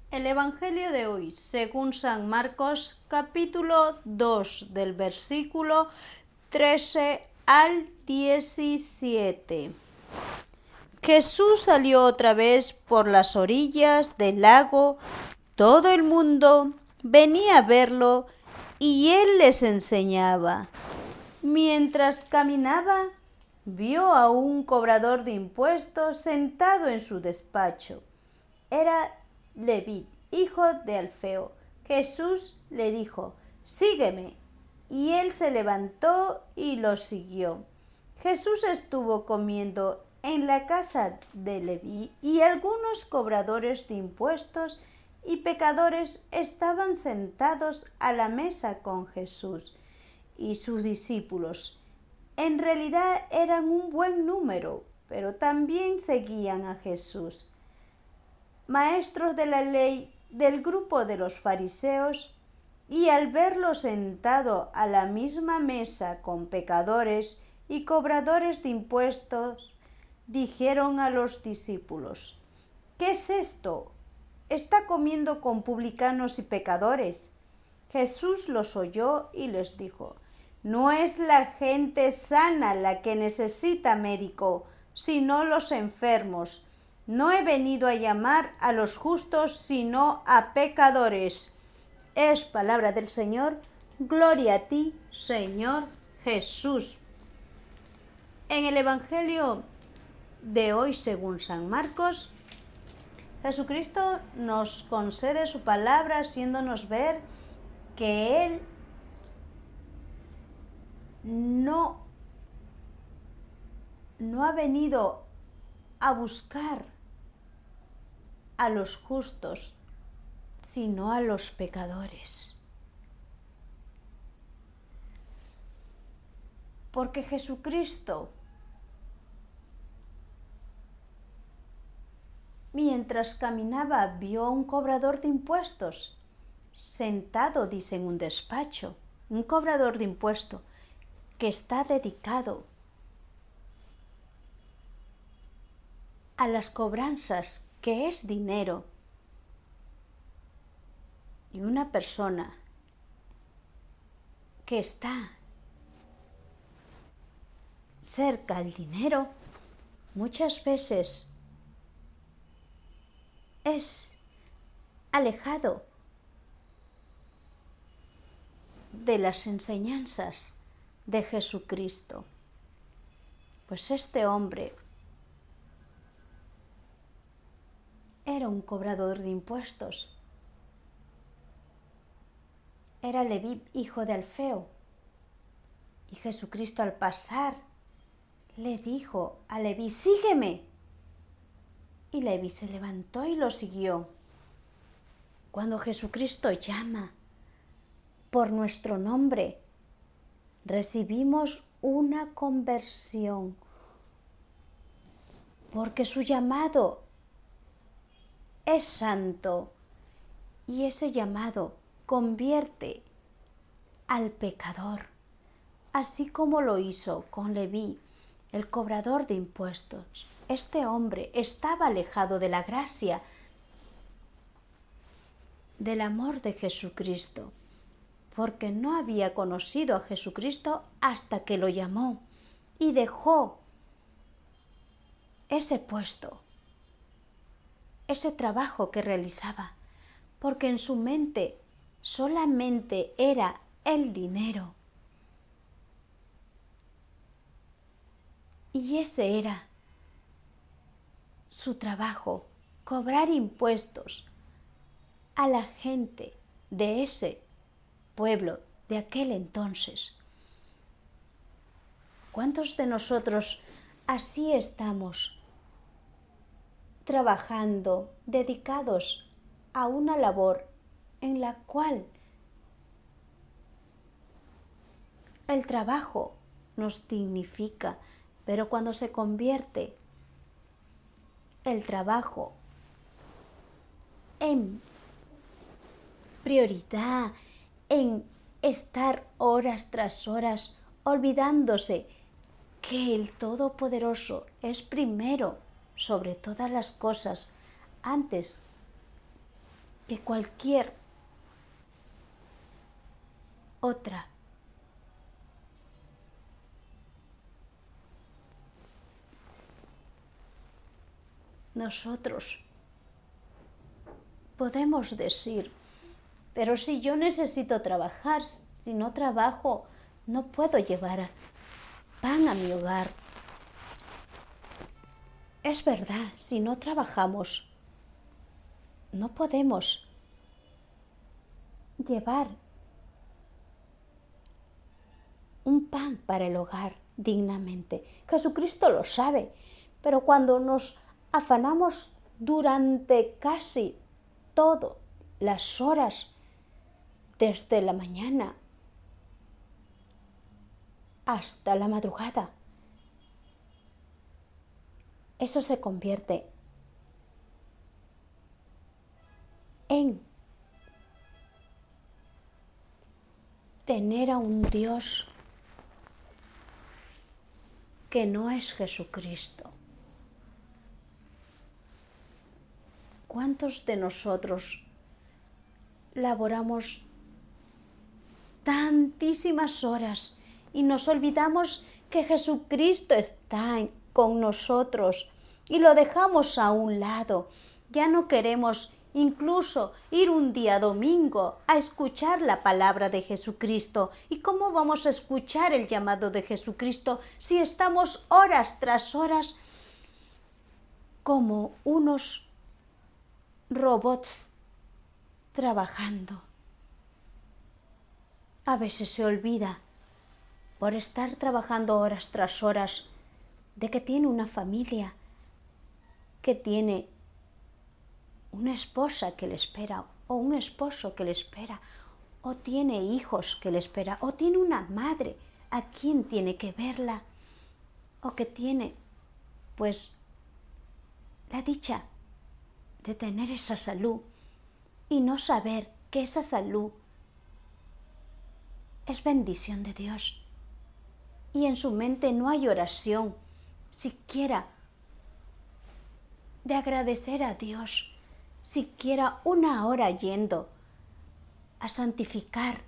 El Evangelio de hoy, según San Marcos, capítulo 2, del versículo 13 al 17. Jesús salió otra vez por las orillas del lago. Todo el mundo venía a verlo y él les enseñaba. Mientras caminaba, vio a un cobrador de impuestos sentado en su despacho. Era Leví, hijo de Alfeo. Jesús le dijo: «Sígueme». Y él se levantó y lo siguió. Jesús estuvo comiendo en la casa de Leví, y algunos cobradores de impuestos y pecadores estaban sentados a la mesa con Jesús y sus discípulos. En realidad eran un buen número, pero también seguían a Jesús maestros de la ley del grupo de los fariseos, y al verlo sentado a la misma mesa con pecadores y cobradores de impuestos, dijeron a los discípulos: «¿Qué es esto? Está comiendo con publicanos y pecadores». Jesús los oyó y les dijo: «No es la gente sana la que necesita médico, sino los enfermos. No he venido a llamar a los justos, sino a pecadores». Es palabra del Señor. Gloria a ti, Señor Jesús. En el Evangelio de hoy, según San Marcos, Jesucristo nos concede su palabra, haciéndonos ver que Él no ha venido a buscar a los justos, sino a los pecadores. Porque Jesucristo, mientras caminaba, vio a un cobrador de impuestos sentado, dice, en un despacho. Un cobrador de impuestos que está dedicado a las cobranzas, que es dinero. Y una persona que está cerca al dinero muchas veces es alejado de las enseñanzas de Jesucristo. Pues este hombre era un cobrador de impuestos. Era Leví, hijo de Alfeo. Y Jesucristo, al pasar, le dijo a Leví: «Sígueme». Y Leví se levantó y lo siguió. Cuando Jesucristo llama por nuestro nombre, recibimos una conversión, porque su llamado es santo, y ese llamado convierte al pecador, así como lo hizo con Leví, el cobrador de impuestos. Este hombre estaba alejado de la gracia, del amor de Jesucristo, porque no había conocido a Jesucristo hasta que lo llamó y dejó ese puesto, ese trabajo que realizaba, porque en su mente solamente era el dinero. Y ese era su trabajo, cobrar impuestos a la gente de ese pueblo, de aquel entonces. ¿Cuántos de nosotros así estamos, trabajando, dedicados a una labor en la cual el trabajo nos dignifica, pero cuando se convierte el trabajo en prioridad, en estar horas tras horas olvidándose que el Todopoderoso es primero sobre todas las cosas, antes que cualquier otra. Nosotros podemos decir, pero si yo necesito trabajar, si no trabajo, no puedo llevar pan a mi hogar. Es verdad, si no trabajamos, no podemos llevar un pan para el hogar dignamente. Jesucristo lo sabe, pero cuando nos afanamos durante casi todas las horas, desde la mañana hasta la madrugada, eso se convierte en tener a un Dios que no es Jesucristo. ¿Cuántos de nosotros laboramos tantísimas horas y nos olvidamos que Jesucristo está con nosotros y lo dejamos a un lado? Ya no queremos incluso ir un día domingo a escuchar la palabra de Jesucristo. ¿Y cómo vamos a escuchar el llamado de Jesucristo si estamos horas tras horas como unos robots trabajando? A veces se olvida, por estar trabajando horas tras horas, de que tiene una familia, que tiene una esposa que le espera, o un esposo que le espera, o tiene hijos que le espera, o tiene una madre a quien tiene que verla, o que tiene, pues, la dicha de tener esa salud y no saber que esa salud es bendición de Dios. Y en su mente no hay oración siquiera de agradecer a Dios, siquiera una hora yendo a santificar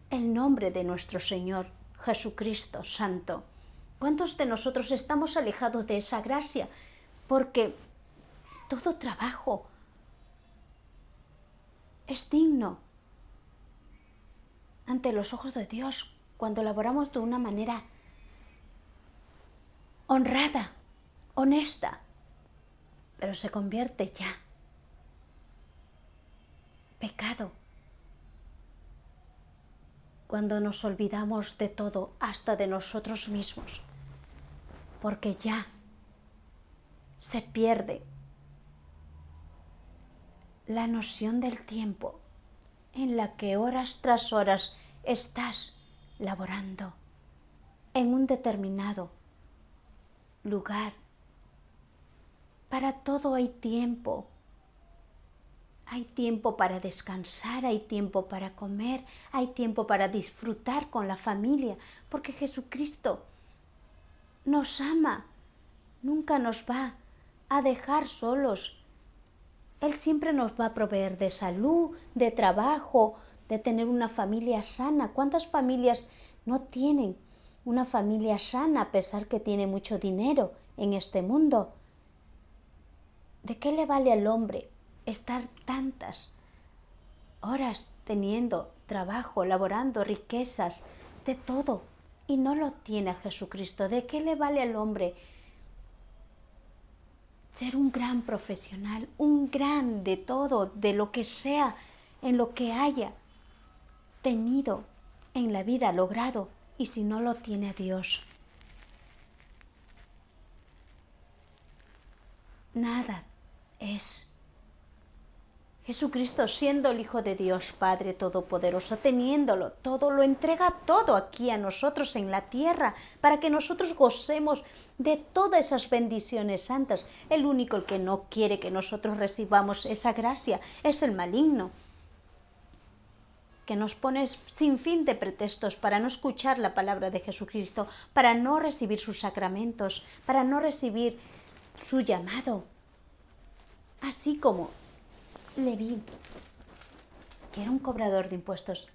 el nombre de nuestro Señor Jesucristo Santo. ¿Cuántos de nosotros estamos alejados de esa gracia? Porque todo trabajo es digno ante los ojos de Dios cuando laboramos de una manera honrada, honesta, pero se convierte ya pecado cuando nos olvidamos de todo, hasta de nosotros mismos, porque ya se pierde la noción del tiempo en la que horas tras horas estás laborando en un determinado lugar. Para todo hay tiempo. Hay tiempo para descansar, hay tiempo para comer, hay tiempo para disfrutar con la familia, porque Jesucristo nos ama, nunca nos va a dejar solos. Él siempre nos va a proveer de salud, de trabajo, de tener una familia sana. ¿Cuántas familias no tienen una familia sana a pesar que tiene mucho dinero en este mundo? ¿De qué le vale al hombre estar tantas horas teniendo trabajo, laborando, riquezas, de todo, y no lo tiene a Jesucristo? ¿De qué le vale al hombre ser un gran profesional, un gran de todo, de lo que sea, en lo que haya tenido en la vida, logrado, y si no lo tiene a Dios? Nada es. Jesucristo, siendo el Hijo de Dios, Padre Todopoderoso, teniéndolo todo, lo entrega todo aquí a nosotros en la tierra, para que nosotros gocemos de todas esas bendiciones santas. El único que no quiere que nosotros recibamos esa gracia es el maligno, que nos pone sin fin de pretextos para no escuchar la palabra de Jesucristo, para no recibir sus sacramentos, para no recibir su llamado. Así como Leví, que era un cobrador de impuestos,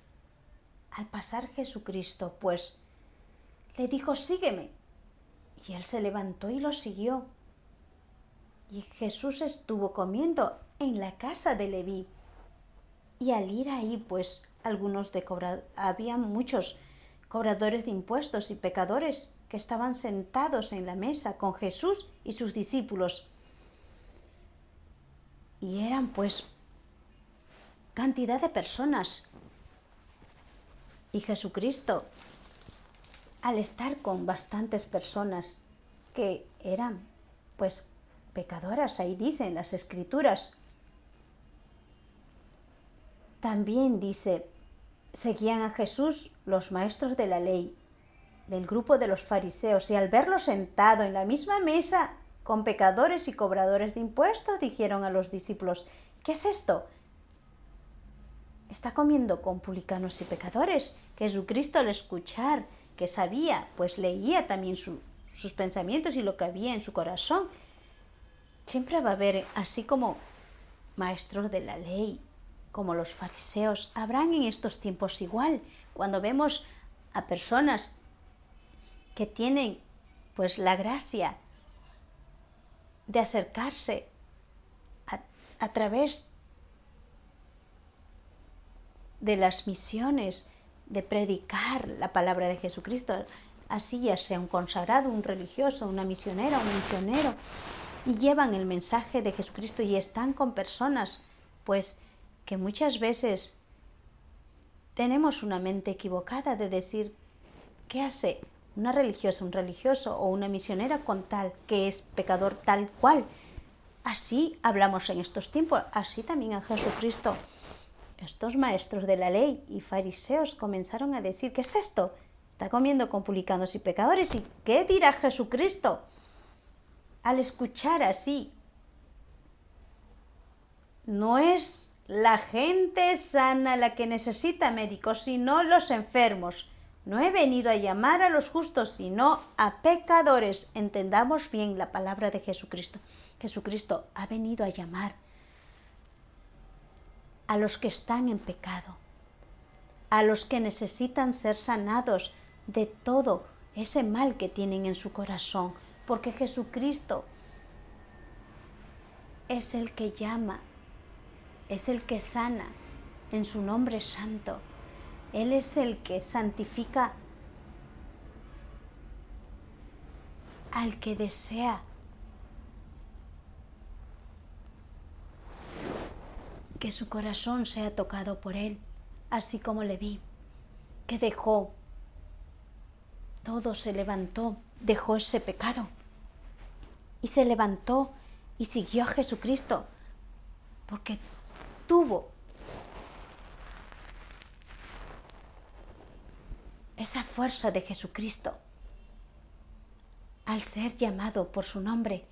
al pasar Jesucristo, pues le dijo, sígueme. Y él se levantó y lo siguió. Y Jesús estuvo comiendo en la casa de Leví. Y al ir ahí, pues había muchos cobradores de impuestos y pecadores que estaban sentados en la mesa con Jesús y sus discípulos. Y eran pues cantidad de personas. Y Jesucristo, al estar con bastantes personas que eran pues pecadoras, ahí dicen las Escrituras, también dice, seguían a Jesús los maestros de la ley, del grupo de los fariseos, y al verlo sentado en la misma mesa con pecadores y cobradores de impuestos, dijeron a los discípulos, ¿qué es esto? Está comiendo con publicanos y pecadores. Jesucristo, al escuchar que sabía, pues leía también sus pensamientos y lo que había en su corazón. Siempre va a haber, así como maestros de la ley, como los fariseos, habrán en estos tiempos igual. Cuando vemos a personas que tienen pues la gracia de acercarse a través de las misiones, de predicar la palabra de Jesucristo, así ya sea un consagrado, un religioso, una misionera, un misionero, y llevan el mensaje de Jesucristo y están con personas, pues que muchas veces tenemos una mente equivocada de decir, ¿qué hace una religiosa, un religioso o una misionera con tal que es pecador tal cual? Así hablamos en estos tiempos, así también a Jesucristo. Estos maestros de la ley y fariseos comenzaron a decir, ¿qué es esto? Está comiendo con publicanos y pecadores. ¿Y qué dirá Jesucristo? Al escuchar así, no es la gente sana la que necesita médicos, sino los enfermos. No he venido a llamar a los justos, sino a pecadores. Entendamos bien la palabra de Jesucristo. Jesucristo ha venido a llamar a los que están en pecado, a los que necesitan ser sanados de todo ese mal que tienen en su corazón, porque Jesucristo es el que llama, es el que sana en su nombre santo. Él es el que santifica al que desea que su corazón sea tocado por Él, así como Leví, que dejó, todo se levantó, dejó ese pecado y se levantó y siguió a Jesucristo, porque tuvo esa fuerza de Jesucristo al ser llamado por su nombre.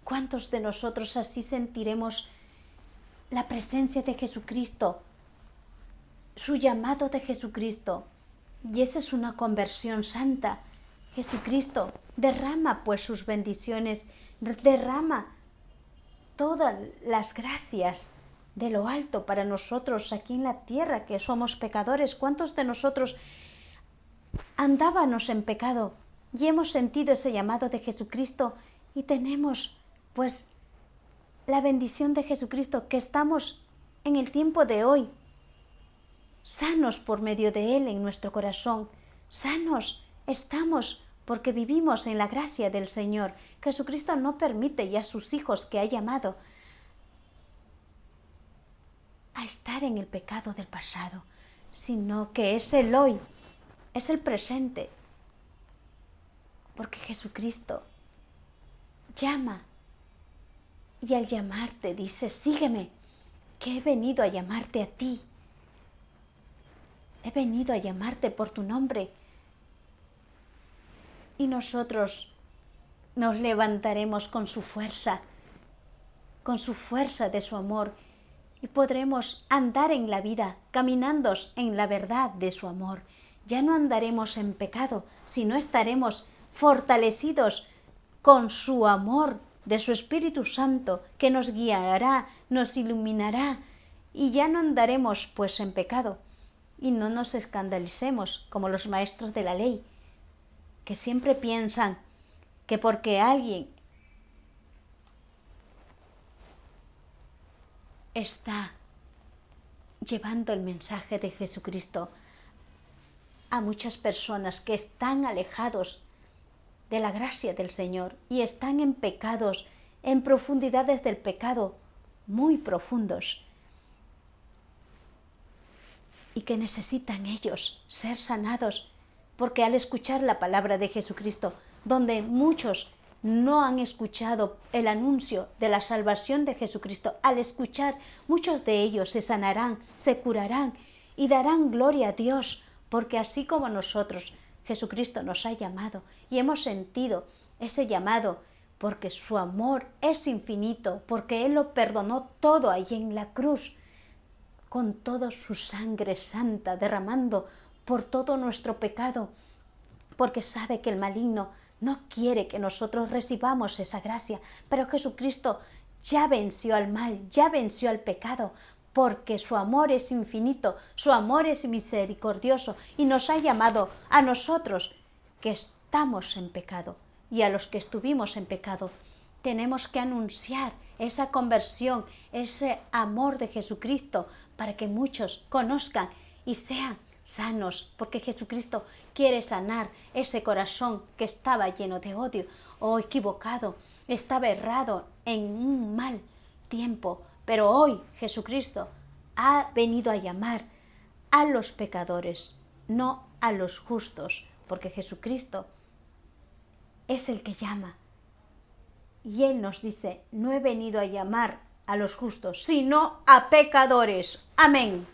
¿Cuántos de nosotros así sentiremos la presencia de Jesucristo, su llamado de Jesucristo? Y esa es una conversión santa. Jesucristo derrama pues sus bendiciones, derrama todas las gracias de lo alto para nosotros aquí en la tierra, que somos pecadores. ¿Cuántos de nosotros andábamos en pecado y hemos sentido ese llamado de Jesucristo y tenemos pues la bendición de Jesucristo, que estamos en el tiempo de hoy sanos por medio de Él en nuestro corazón? Sanos estamos porque vivimos en la gracia del Señor. Jesucristo no permite ya a sus hijos que ha llamado a estar en el pecado del pasado, sino que es el hoy, es el presente, porque Jesucristo llama y al llamarte dice, sígueme, que he venido a llamarte a ti, he venido a llamarte por tu nombre. Y nosotros nos levantaremos con su fuerza de su amor, y podremos andar en la vida, caminando en la verdad de su amor. Ya no andaremos en pecado, sino estaremos fortalecidos con su amor de su Espíritu Santo, que nos guiará, nos iluminará, y ya no andaremos pues en pecado. Y no nos escandalicemos como los maestros de la ley, que siempre piensan que porque alguien está llevando el mensaje de Jesucristo a muchas personas que están alejados de la gracia del Señor y están en pecados, en profundidades del pecado muy profundos, y que necesitan ellos ser sanados, porque al escuchar la palabra de Jesucristo, donde muchos no han escuchado el anuncio de la salvación de Jesucristo, al escuchar, muchos de ellos se sanarán, se curarán y darán gloria a Dios, porque así como nosotros, Jesucristo nos ha llamado y hemos sentido ese llamado, porque su amor es infinito, porque Él lo perdonó todo ahí en la cruz, con toda su sangre santa derramando por todo nuestro pecado, porque sabe que el maligno no quiere que nosotros recibamos esa gracia, pero Jesucristo ya venció al mal, ya venció al pecado, porque su amor es infinito, su amor es misericordioso y nos ha llamado a nosotros que estamos en pecado y a los que estuvimos en pecado. Tenemos que anunciar esa conversión, ese amor de Jesucristo para que muchos conozcan y sean sanos, porque Jesucristo quiere sanar ese corazón que estaba lleno de odio o equivocado, estaba errado en un mal tiempo, pero hoy Jesucristo ha venido a llamar a los pecadores, no a los justos, porque Jesucristo es el que llama. Y Él nos dice, no he venido a llamar a los justos, sino a pecadores. Amén.